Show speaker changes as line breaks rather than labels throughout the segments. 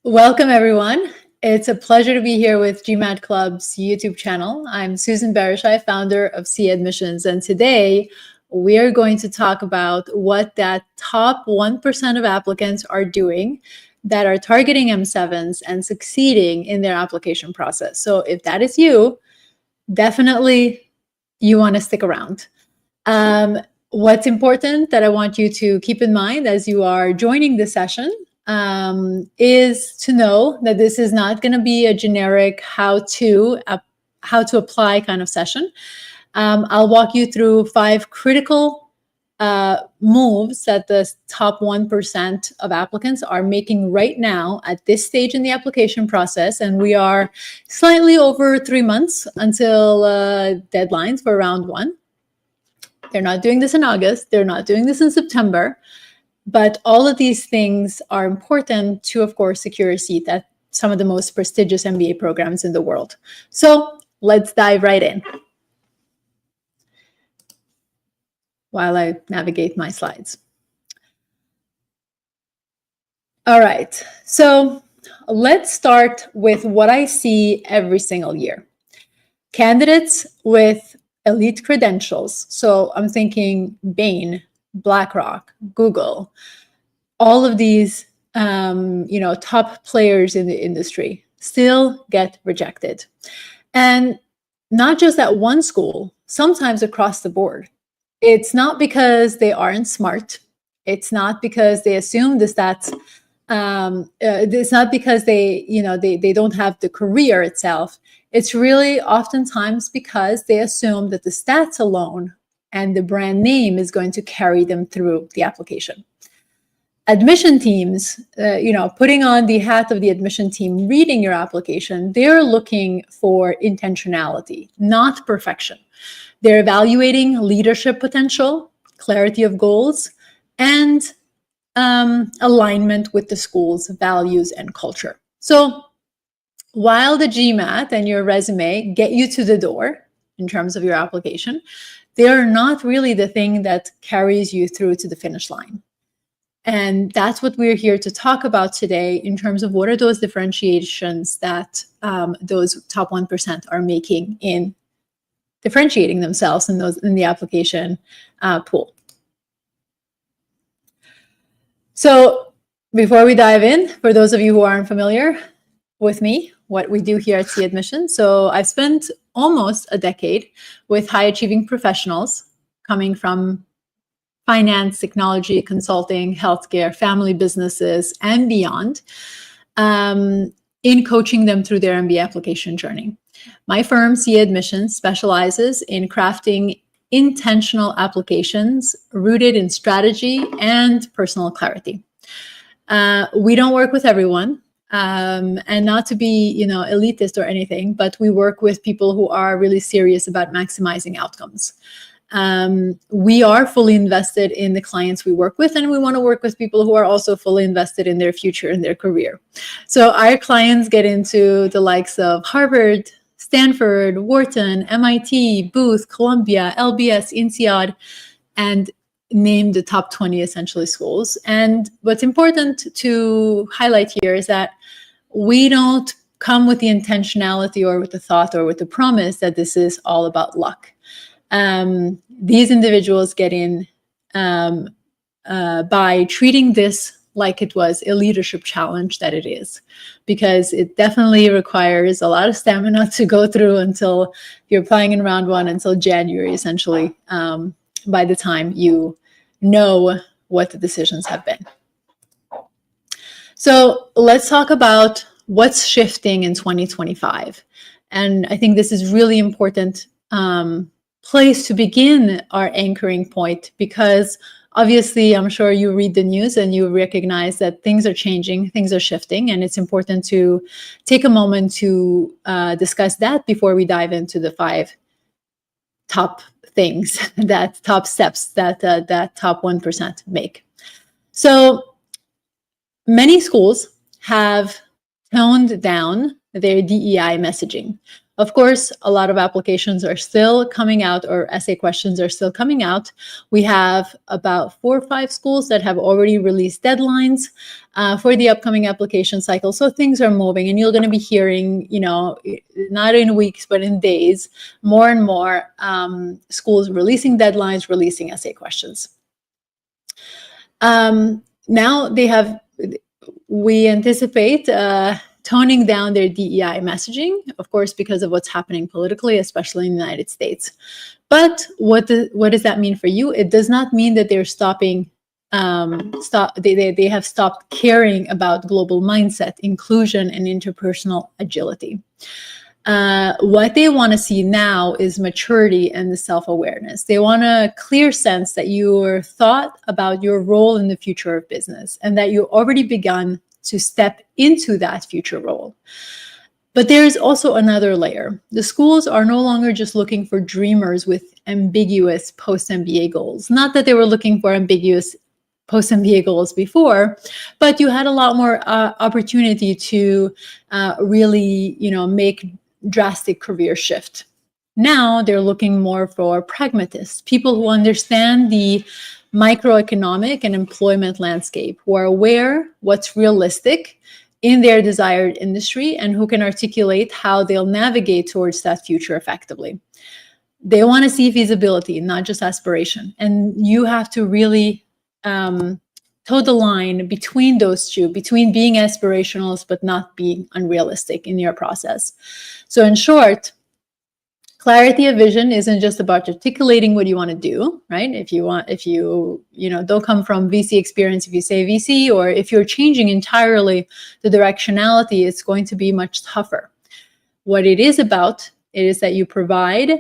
Welcome, everyone. It's a pleasure to be here with GMAT Club's YouTube channel. I'm Susan Barishai, founder of C Admissions, and today we are going to talk about what that top 1% of applicants are doing that are targeting M7s and succeeding in their application process. So if that is you, definitely you want to stick around. What's important that I want you to keep in mind as you are joining the session is to know that this is not going to be a generic how to apply kind of session. I'll walk you through 5 critical moves that the top 1% of applicants are making right now at this stage in the application process. And we are slightly over 3 months until deadlines for round 1. They're not doing this in August. They're not doing this in September. But all of these things are important to, of course, secure a seat at some of the most prestigious MBA programs in the world. So let's dive right in while I navigate my slides. All right, so let's start with what I see every single year. Candidates with elite credentials. So I'm thinking Bain, BlackRock, Google, all of these, top players in the industry still get rejected. And not just at one school, sometimes across the board. It's not because they aren't smart. It's not because they assume the stats. It's not because they don't have the career itself. It's really oftentimes because they assume that the stats alone and the brand name is going to carry them through the application. Admission teams, putting on the hat of the admission team, reading your application, they're looking for intentionality, not perfection. They're evaluating leadership potential, clarity of goals, and alignment with the school's values and culture. So while the GMAT and your resume get you to the door in terms of your application, they're not really the thing that carries you through to the finish line. And that's what we're here to talk about today in terms of what are those differentiations that those top 1% are making in differentiating themselves in the application pool. So before we dive in, for those of you who aren't familiar with me, what we do here at C Admissions. So I've spent almost a decade with high achieving professionals coming from finance, technology, consulting, healthcare, family businesses, and beyond, in coaching them through their MBA application journey. My firm, C Admissions, specializes in crafting intentional applications rooted in strategy and personal clarity. We don't work with everyone. And not to be, elitist or anything, but we work with people who are really serious about maximizing outcomes. We are fully invested in the clients we work with, and we want to work with people who are also fully invested in their future and their career. So our clients get into the likes of Harvard, Stanford, Wharton, MIT, Booth, Columbia, LBS, INSEAD, and name the top 20 essentially schools. And what's important to highlight here is that we don't come with the intentionality or with the thought or with the promise that this is all about luck. These individuals get in by treating this like it was a leadership challenge that it is, because it definitely requires a lot of stamina to go through until you're applying in round 1 until January, essentially, by the time you know what the decisions have been. So let's talk about what's shifting in 2025. And I think this is really important place to begin our anchoring point, because obviously I'm sure you read the news and you recognize that things are changing, things are shifting, and it's important to take a moment to discuss that before we dive into the 5 top things, top steps that that top 1% make. So many schools have toned down their DEI messaging. Of course, a lot of applications are still coming out, or essay questions are still coming out. We have about 4 or 5 schools that have already released deadlines for the upcoming application cycle. So things are moving, and you're going to be hearing, not in weeks, but in days, more and more schools releasing deadlines, releasing essay questions. Now we anticipate toning down their DEI messaging, of course, because of what's happening politically, especially in the United States. But what does that mean for you? It does not mean that they're stopping. They have stopped caring about global mindset, inclusion, and interpersonal agility. What they want to see now is maturity and the self-awareness. They want a clear sense that you're thought about your role in the future of business, and that you already begun to step into that future role. But there is also another layer. The schools are no longer just looking for dreamers with ambiguous post-MBA goals. Not that they were looking for ambiguous post-MBA goals before, but you had a lot more opportunity to really, make drastic career shift. Now they're looking more for pragmatists, people who understand the microeconomic and employment landscape, who are aware what's realistic in their desired industry, and who can articulate how they'll navigate towards that future effectively. They want to see feasibility, not just aspiration. And you have to really toe the line between those two, between being aspirational but not being unrealistic in your process. So in short, clarity of vision isn't just about articulating what you want to do, right? If you don't come from VC experience, if you say VC, or if you're changing entirely the directionality, it's going to be much tougher. What it is about, it is that you provide,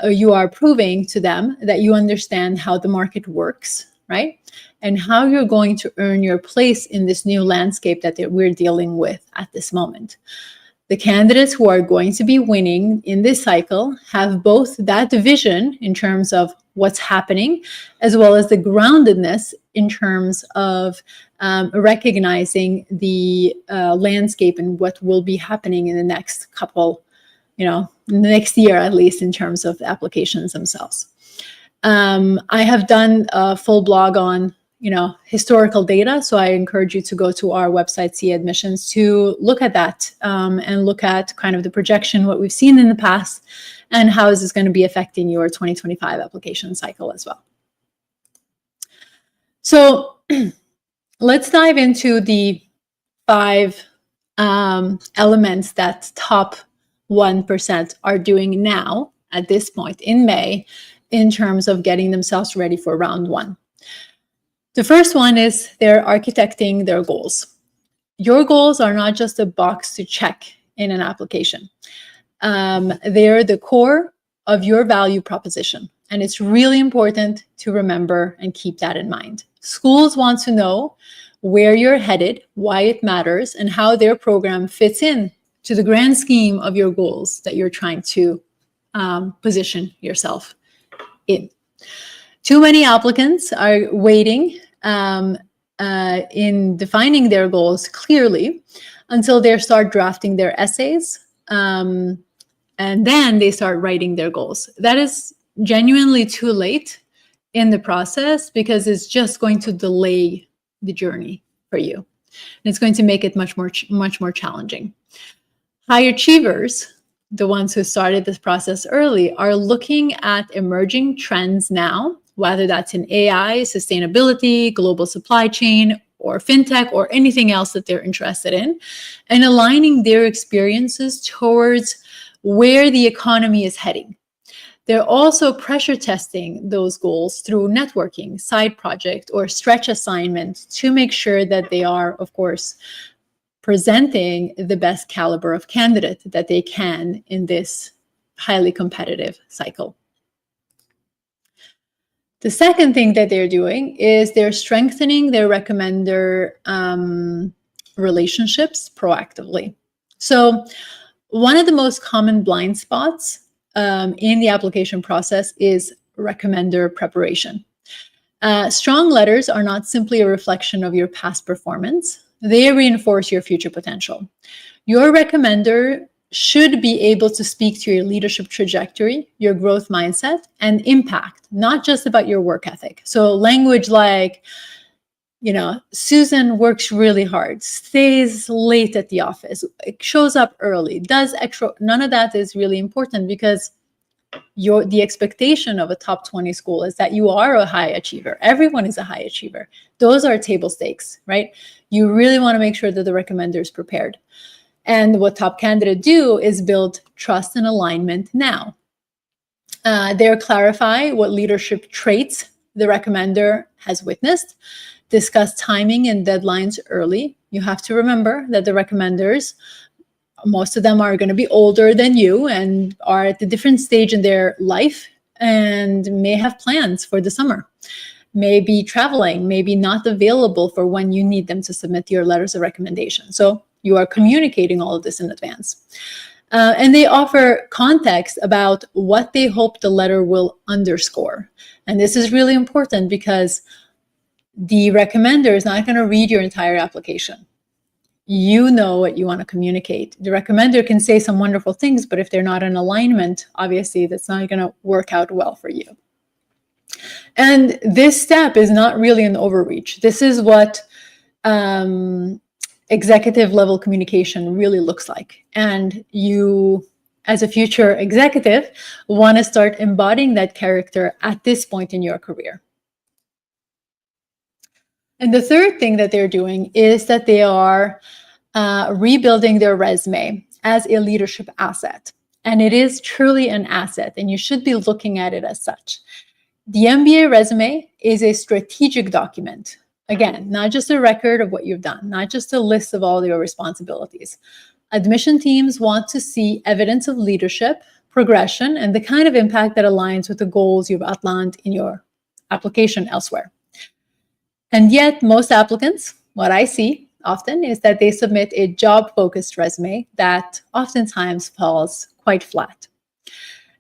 or you are proving to them that you understand how the market works, right? And how you're going to earn your place in this new landscape that we're dealing with at this moment. The candidates who are going to be winning in this cycle have both that vision in terms of what's happening, as well as the groundedness in terms of recognizing the landscape and what will be happening in the next couple, next year at least, in terms of the applications themselves. I have done a full blog on historical data. So I encourage you to go to our website, CA Admissions, to look at that and look at kind of the projection, what we've seen in the past, and how is this going to be affecting your 2025 application cycle as well. So let's dive into the 5 elements that top 1% are doing now at this point in May in terms of getting themselves ready for round 1. The first one is they're architecting their goals. Your goals are not just a box to check in an application. They're the core of your value proposition. And it's really important to remember and keep that in mind. Schools want to know where you're headed, why it matters, and how their program fits in to the grand scheme of your goals that you're trying to position yourself in. Too many applicants are waiting in defining their goals clearly until they start drafting their essays, and then they start writing their goals. That is genuinely too late in the process, because it's just going to delay the journey for you. And it's going to make it much more challenging. High achievers, the ones who started this process early, are looking at emerging trends now, whether that's in AI, sustainability, global supply chain, or fintech, or anything else that they're interested in, and aligning their experiences towards where the economy is heading. They're also pressure testing those goals through networking, side project, or stretch assignment to make sure that they are, of course, presenting the best caliber of candidate that they can in this highly competitive cycle. The second thing that they're doing is they're strengthening their recommender relationships proactively. So one of the most common blind spots in the application process is recommender preparation. Strong letters are not simply a reflection of your past performance. They reinforce your future potential. Your recommender should be able to speak to your leadership trajectory, your growth mindset, and impact, not just about your work ethic. So language like, Susan works really hard, stays late at the office, shows up early, does extra. None of that is really important, because the expectation of a top 20 school is that you are a high achiever. Everyone is a high achiever. Those are table stakes, right? You really want to make sure that the recommender is prepared. And what top candidates do is build trust and alignment now. They clarify what leadership traits the recommender has witnessed, discuss timing and deadlines early. You have to remember that the recommenders, most of them are going to be older than you and are at a different stage in their life and may have plans for the summer, may be traveling, may be not available for when you need them to submit your letters of recommendation. So you are communicating all of this in advance. And they offer context about what they hope the letter will underscore. And this is really important, because the recommender is not going to read your entire application. You know what you want to communicate. The recommender can say some wonderful things, but if they're not in alignment, obviously that's not going to work out well for you. And this step is not really an overreach. This is what executive level communication really looks like. And you, as a future executive, want to start embodying that character at this point in your career. And the third thing that they're doing is that they are rebuilding their resume as a leadership asset. And it is truly an asset, and you should be looking at it as such. The MBA resume is a strategic document. Again, not just a record of what you've done, not just a list of all your responsibilities. Admission teams want to see evidence of leadership, progression, and the kind of impact that aligns with the goals you've outlined in your application elsewhere. And yet, most applicants, what I see often is that they submit a job-focused resume that oftentimes falls quite flat.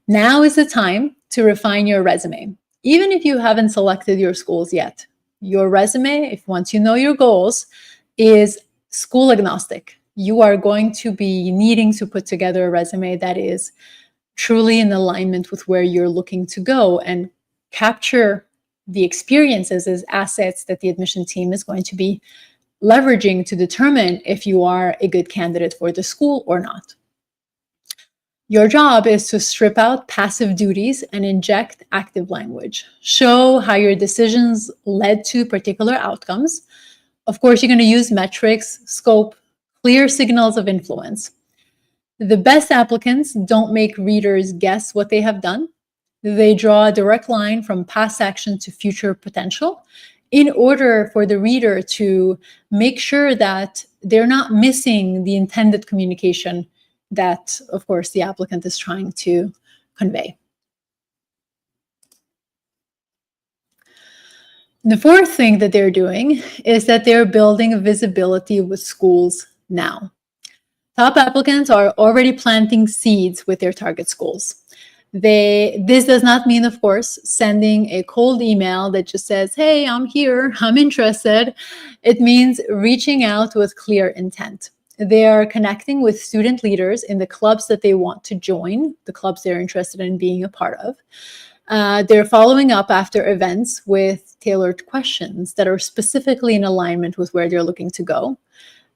Now is the time to refine your resume. Even if you haven't selected your schools yet, your resume, if once you know your goals, is school agnostic. You are going to be needing to put together a resume that is truly in alignment with where you're looking to go and capture the experiences as assets that the admission team is going to be leveraging to determine if you are a good candidate for the school or not. Your job is to strip out passive duties and inject active language. Show how your decisions led to particular outcomes. Of course, you're going to use metrics, scope, clear signals of influence. The best applicants don't make readers guess what they have done. They draw a direct line from past action to future potential in order for the reader to make sure that they're not missing the intended communication that, of course, the applicant is trying to convey. The fourth thing that they're doing is that they're building visibility with schools now. Top applicants are already planting seeds with their target schools. This does not mean, of course, sending a cold email that just says, hey, I'm here, I'm interested. It means reaching out with clear intent. They are connecting with student leaders in the clubs that they want to join, the clubs they're interested in being a part of. They're following up after events with tailored questions that are specifically in alignment with where they're looking to go.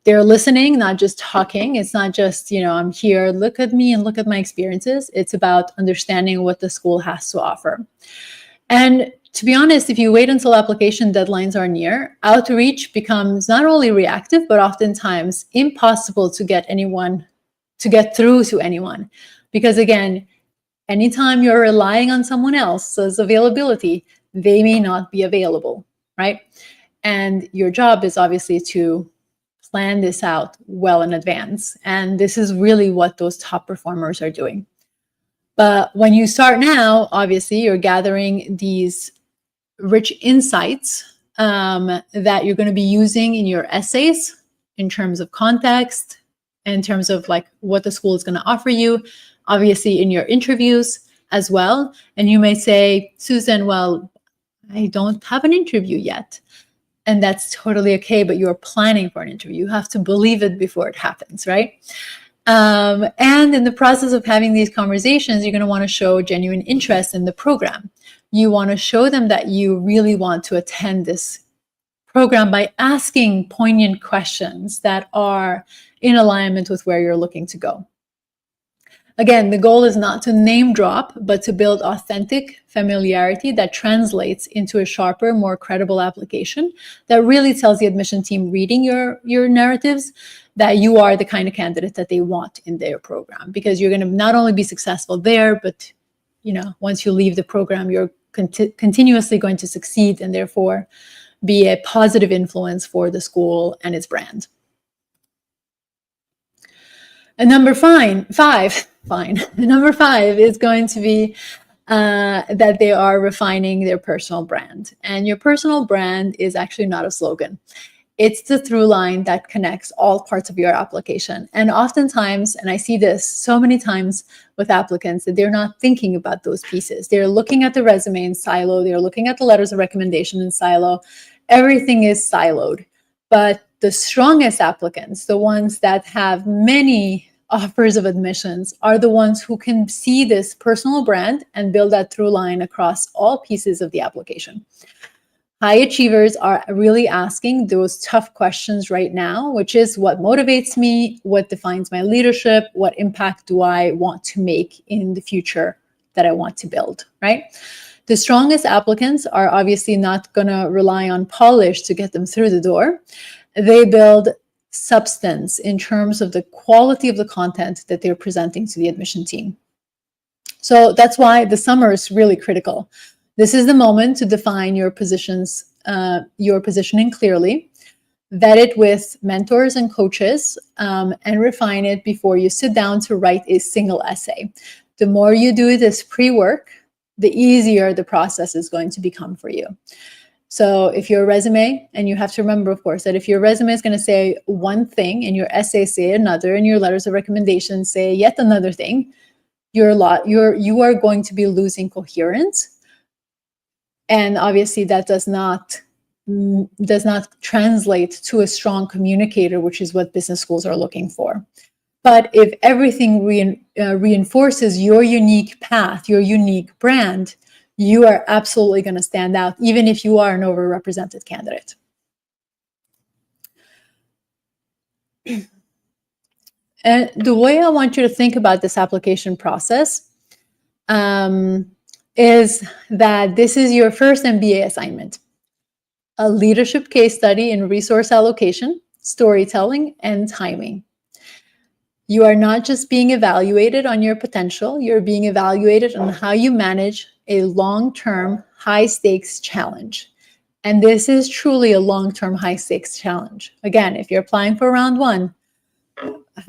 They're listening, not just talking. It's not just, I'm here, look at me and look at my experiences. It's about understanding what the school has to offer. And to be honest, if you wait until application deadlines are near, outreach becomes not only reactive, but oftentimes impossible to get through to anyone. Because again, anytime you're relying on someone else's availability, they may not be available, right? And your job is obviously to plan this out well in advance. And this is really what those top performers are doing. But when you start now, obviously, you're gathering these rich insights that you're going to be using in your essays in terms of context, in terms of like what the school is going to offer you, obviously in your interviews as well. And you may say, Susan, well, I don't have an interview yet. And that's totally okay, but you're planning for an interview. You have to believe it before it happens, right? And in the process of having these conversations, you're going to want to show genuine interest in the program. You want to show them that you really want to attend this program by asking poignant questions that are in alignment with where you're looking to go. Again, the goal is not to name drop, but to build authentic familiarity that translates into a sharper, more credible application that really tells the admission team reading your narratives that you are the kind of candidate that they want in their program, because you're going to not only be successful there, but once you leave the program, you're continuously going to succeed and therefore be a positive influence for the school and its brand. And number five is going to be that they are refining their personal brand. And your personal brand is actually not a slogan. It's the through line that connects all parts of your application. And oftentimes, and I see this so many times with applicants, that they're not thinking about those pieces. They're looking at the resume in silo. They're looking at the letters of recommendation in silo. Everything is siloed. But the strongest applicants, the ones that have many offers of admissions, are the ones who can see this personal brand and build that through line across all pieces of the application. High achievers are really asking those tough questions right now, which is what motivates me, what defines my leadership, what impact do I want to make in the future that I want to build, right? The strongest applicants are obviously not going to rely on polish to get them through the door. They build substance in terms of the quality of the content that they're presenting to the admission team. So that's why the summer is really critical. This is the moment to define your positions, your positioning clearly, vet it with mentors and coaches, and refine it before you sit down to write a single essay. The more you do this pre-work, the easier the process is going to become for you. So if your resume, and you have to remember, of course, that if your resume is going to say one thing and your essay say another, and your letters of recommendation say yet another thing, you are going to be losing coherence. And obviously that does not translate to a strong communicator, which is what business schools are looking for. But if everything reinforces your unique path, your unique brand, you are absolutely going to stand out, even if you are an overrepresented candidate. And the way I want you to think about this application process is that this is your first MBA assignment, a leadership case study in resource allocation, storytelling, and timing. You are not just being evaluated on your potential, you're being evaluated on how you manage a long-term, high-stakes challenge. And this is truly a long-term, high-stakes challenge. Again, if you're applying for round one,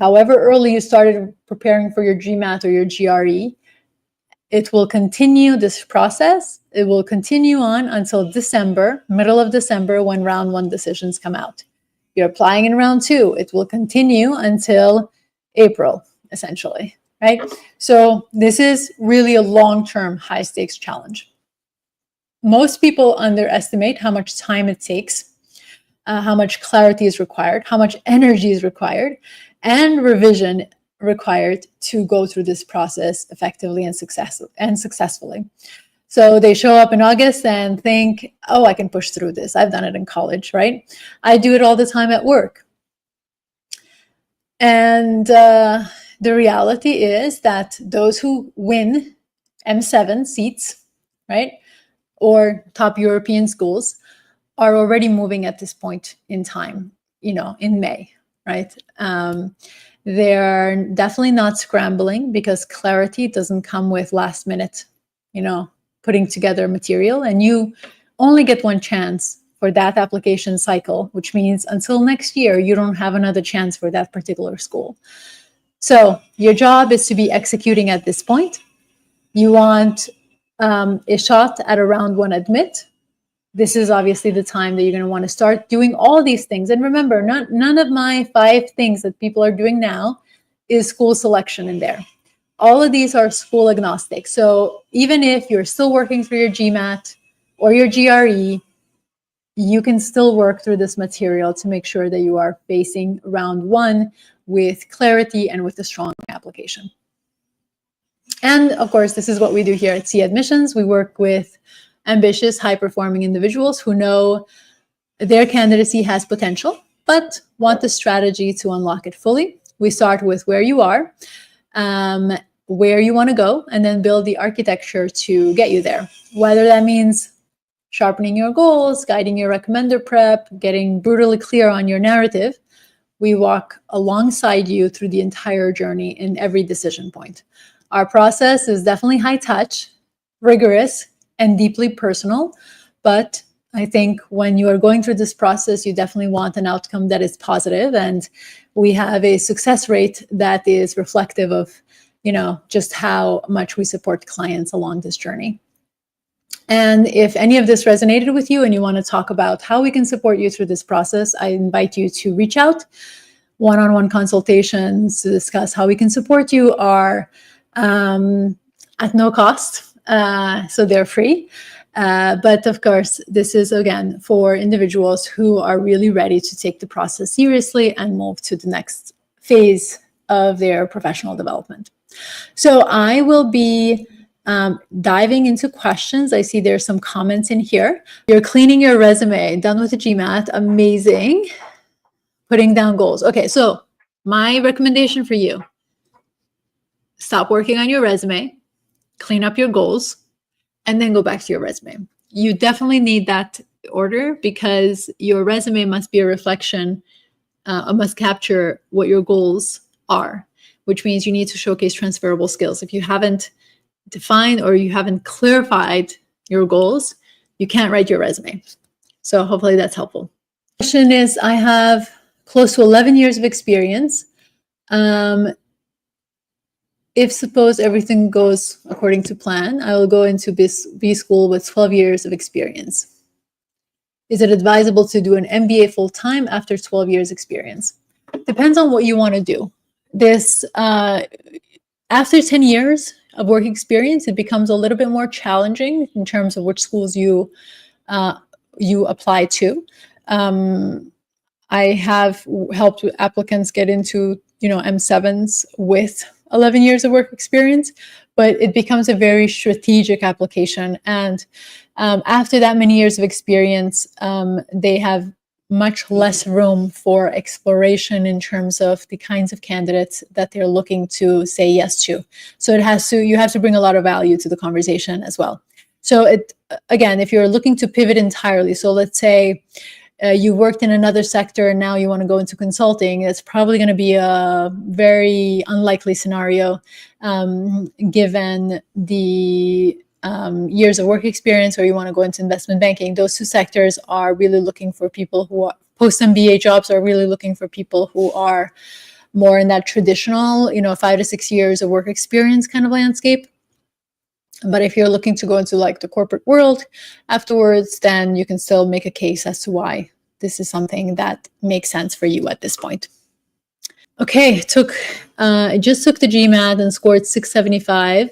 however early you started preparing for your GMAT or your GRE, it will continue this process. It will continue on until December, middle of December, when round one decisions come out. You're applying in round two. It will continue until April, essentially, right? So this is really a long-term, high-stakes challenge. Most people underestimate how much time it takes, how much clarity is required, how much energy is required, and revision required to go through this process effectively and successfully. So they show up in August and think, oh, I can push through this. I've done it in college, right? I do it all the time at work. And the reality is that those who win M7 seats, right, or top European schools, are already moving at this point in time, in May, right? They're definitely not scrambling, because clarity doesn't come with last minute, putting together material. And you only get one chance for that application cycle, which means until next year, you don't have another chance for that particular school. So your job is to be executing at this point. You want a shot at a round one admit. This is obviously the time that you're going to want to start doing all these things. And remember, none of my 5 things that people are doing now is school selection in there. All of these are school agnostic. So even if you're still working through your GMAT or your GRE, you can still work through this material to make sure that you are facing round one with clarity and with a strong application. And of course, this is what we do here at C Admissions. We work with ambitious, high-performing individuals who know their candidacy has potential, but want the strategy to unlock it fully. We start with where you are, where you want to go, and then build the architecture to get you there. Whether that means sharpening your goals, guiding your recommender prep, getting brutally clear on your narrative, we walk alongside you through the entire journey in every decision point. Our process is definitely high touch, rigorous, and deeply personal, but I think when you are going through this process, you definitely want an outcome that is positive, and we have a success rate that is reflective of, just how much we support clients along this journey. And if any of this resonated with you and you want to talk about how we can support you through this process, I invite you to reach out. One-on-one consultations to discuss how we can support you are at no cost, so they're free. But of course, this is, again, for individuals who are really ready to take the process seriously and move to the next phase of their professional development. So I will be diving into questions. I see there's some comments in here. You're cleaning your resume, done with the GMAT, amazing. Putting down goals. Okay, so my recommendation for you, stop working on your resume, clean up your goals, and then go back to your resume. You definitely need that order because your resume must be a reflection, must capture what your goals are, which means you need to showcase transferable skills. If you haven't defined or you haven't clarified your goals, you can't write your resume. So hopefully that's helpful. Question is, I have close to 11 years of experience. If suppose everything goes according to plan, I will go into B school with 12 years of experience. Is it advisable to do an MBA full-time after 12 years experience? Depends on what you want to do. This, after 10 years of work experience, it becomes a little bit more challenging in terms of which schools you apply to. I have helped applicants get into, M7s with 11 years of work experience, but it becomes a very strategic application. And after that many years of experience, they have much less room for exploration in terms of the kinds of candidates that they're looking to say yes to. So you have to bring a lot of value to the conversation as well. So again, if you're looking to pivot entirely, so let's say you worked in another sector and now you want to go into consulting, it's probably going to be a very unlikely scenario given the years of work experience, or you want to go into investment banking. Those two sectors are really looking for people who are post-MBA jobs, are really looking for people who are more in that traditional, 5 to 6 years of work experience kind of landscape. But if you're looking to go into like the corporate world afterwards, then you can still make a case as to why this is something that makes sense for you at this point. Okay, I just took the GMAT and scored 675.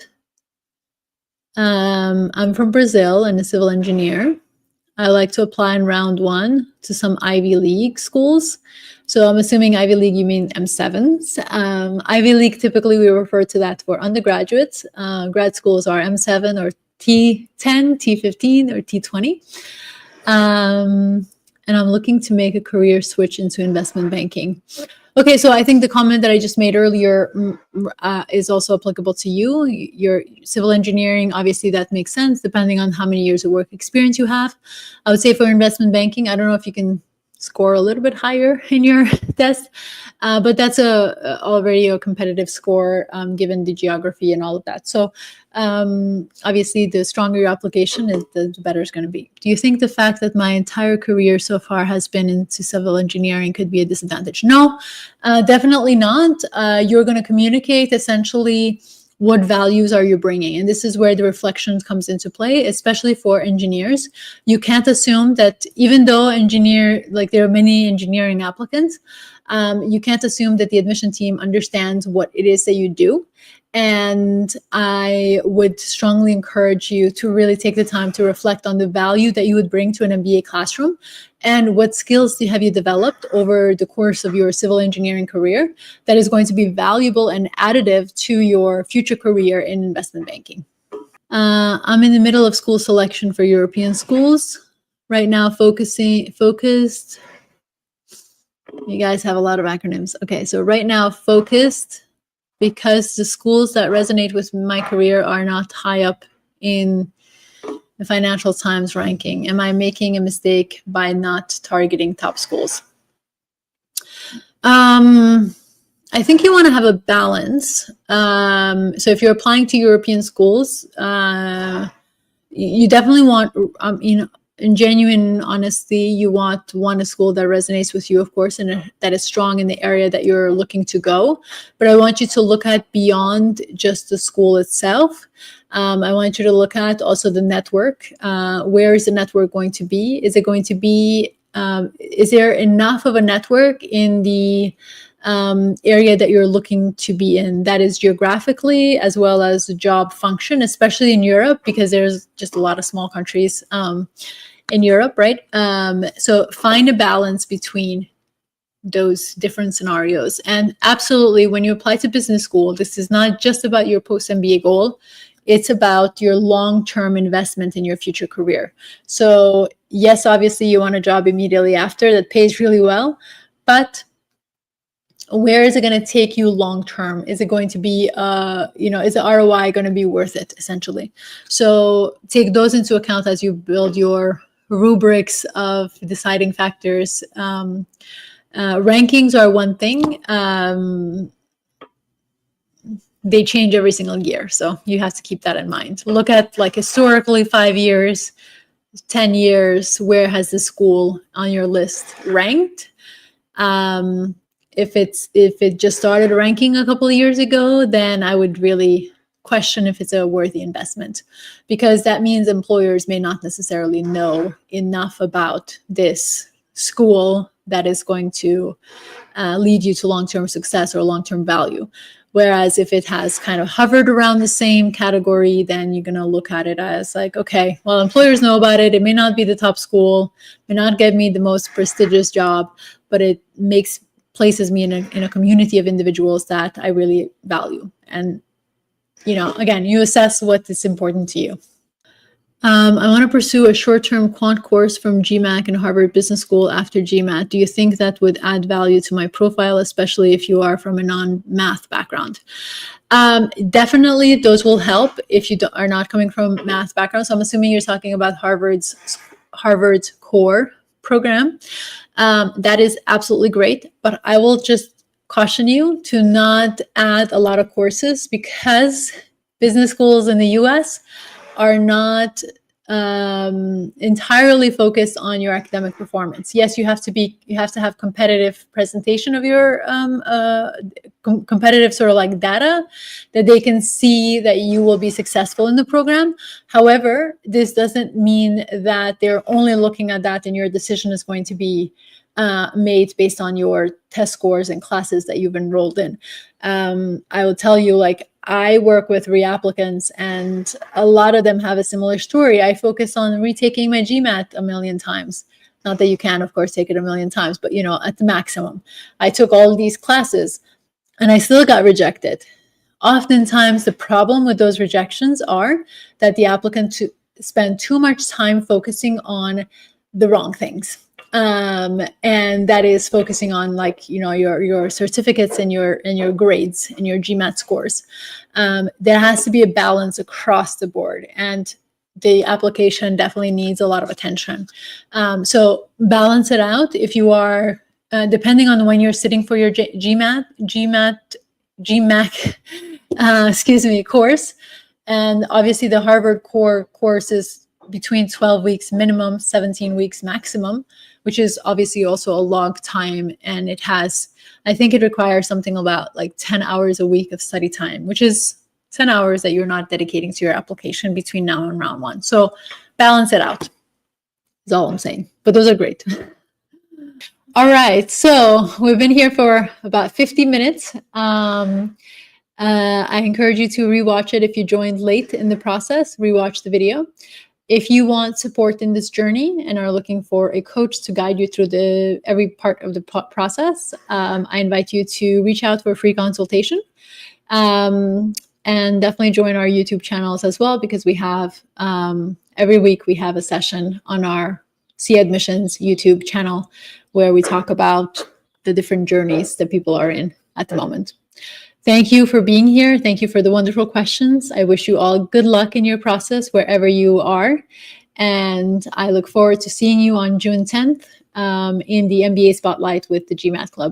I'm from Brazil and a civil engineer. I like to apply in round 1 to some Ivy League schools. So I'm assuming Ivy League, you mean M7s. Ivy League, typically we refer to that for undergraduates. Grad schools are M7 or T10, T15, or T20. And I'm looking to make a career switch into investment banking. Okay, so I think the comment that I just made earlier is also applicable to you. Your civil engineering, obviously that makes sense depending on how many years of work experience you have. I would say for investment banking, I don't know if you can score a little bit higher in your test, but that's already a competitive score given the geography and all of that. So obviously the stronger your application is, the better it's going to be. Do you think the fact that my entire career so far has been into civil engineering could be a disadvantage? No, definitely not. You're going to communicate essentially what values are you bringing? And this is where the reflection comes into play, especially for engineers. You can't assume that even though there are many engineering applicants, you can't assume that the admission team understands what it is that you do. And I would strongly encourage you to really take the time to reflect on the value that you would bring to an MBA classroom and what skills have you developed over the course of your civil engineering career that is going to be valuable and additive to your future career in investment banking. I'm in the middle of school selection for European schools. Right now, focused. You guys have a lot of acronyms. Okay, so right now, focused, because the schools that resonate with my career are not high up in the Financial Times ranking. Am I making a mistake by not targeting top schools? I think you want to have a balance. So if you're applying to European schools, you definitely want, in genuine honesty, you want a school that resonates with you, of course, and that is strong in the area that you're looking to go. But I want you to look at beyond just the school itself. I want you to look at also the network. Where is the network going to be? Is it going to be, is there enough of a network in the area that you're looking to be in, that is geographically as well as the job function, especially in Europe, because there's just a lot of small countries in Europe, right? So find a balance between those different scenarios. And absolutely, when you apply to business school, this is not just about your post-MBA goal. It's about your long-term investment in your future career. So yes, obviously you want a job immediately after that pays really well, but where is it going to take you long term? Is it going to be, is the ROI going to be worth it, essentially? So take those into account as you build your rubrics of deciding factors. Rankings are one thing. They change every single year, so you have to keep that in mind. Look at like historically 5 years, 10 years, where has the school on your list ranked? If it just started ranking a couple of years ago, then I would really question if it's a worthy investment, because that means employers may not necessarily know enough about this school that is going to lead you to long-term success or long-term value. Whereas if it has kind of hovered around the same category, then you're going to look at it as like, okay, well, employers know about it. It may not be the top school, may not get me the most prestigious job, but it places me in a community of individuals that I really value. And, again, you assess what is important to you. I want to pursue a short-term quant course from GMAT and Harvard Business School after GMAT. Do you think that would add value to my profile, especially if you are from a non-math background? Definitely, those will help if you are not coming from math background. So I'm assuming you're talking about Harvard's core program. That is absolutely great, but I will just caution you to not add a lot of courses, because business schools in the US are not entirely focused on your academic performance. Yes, you have to have competitive presentation of your competitive sort of like data that they can see that you will be successful in the program. However, this doesn't mean that they're only looking at that and your decision is going to be made based on your test scores and classes that you've enrolled in. I will tell you, like, I work with Applicants, and a lot of them have a similar story. I focus on retaking my GMAT a million times. Not that you can, of course, take it a million times, but, at the maximum. I took all of these classes and I still got rejected. Oftentimes, the problem with those rejections are that the applicant spend too much time focusing on the wrong things. And that is focusing on, like, your certificates and your grades and your GMAT scores. There has to be a balance across the board, and the application definitely needs a lot of attention. So balance it out. If you are, depending on when you're sitting for your GMAT, course, and obviously the Harvard core course is between 12 weeks minimum, 17 weeks maximum, which is obviously also a long time. And I think it requires something about like 10 hours a week of study time, which is 10 hours that you're not dedicating to your application between now and round one. So balance it out is all I'm saying. But those are great. All right. So we've been here for about 50 minutes. I encourage you to rewatch it if you joined late in the process, rewatch the video. If you want support in this journey and are looking for a coach to guide you through every part of the process, I invite you to reach out for a free consultation. And definitely join our YouTube channels as well, because we have every week we have a session on our C Admissions YouTube channel where we talk about the different journeys that people are in at the moment. Thank you for being here. Thank you for the wonderful questions. I wish you all good luck in your process wherever you are. And I look forward to seeing you on June 10th in the MBA Spotlight with the GMAT Club.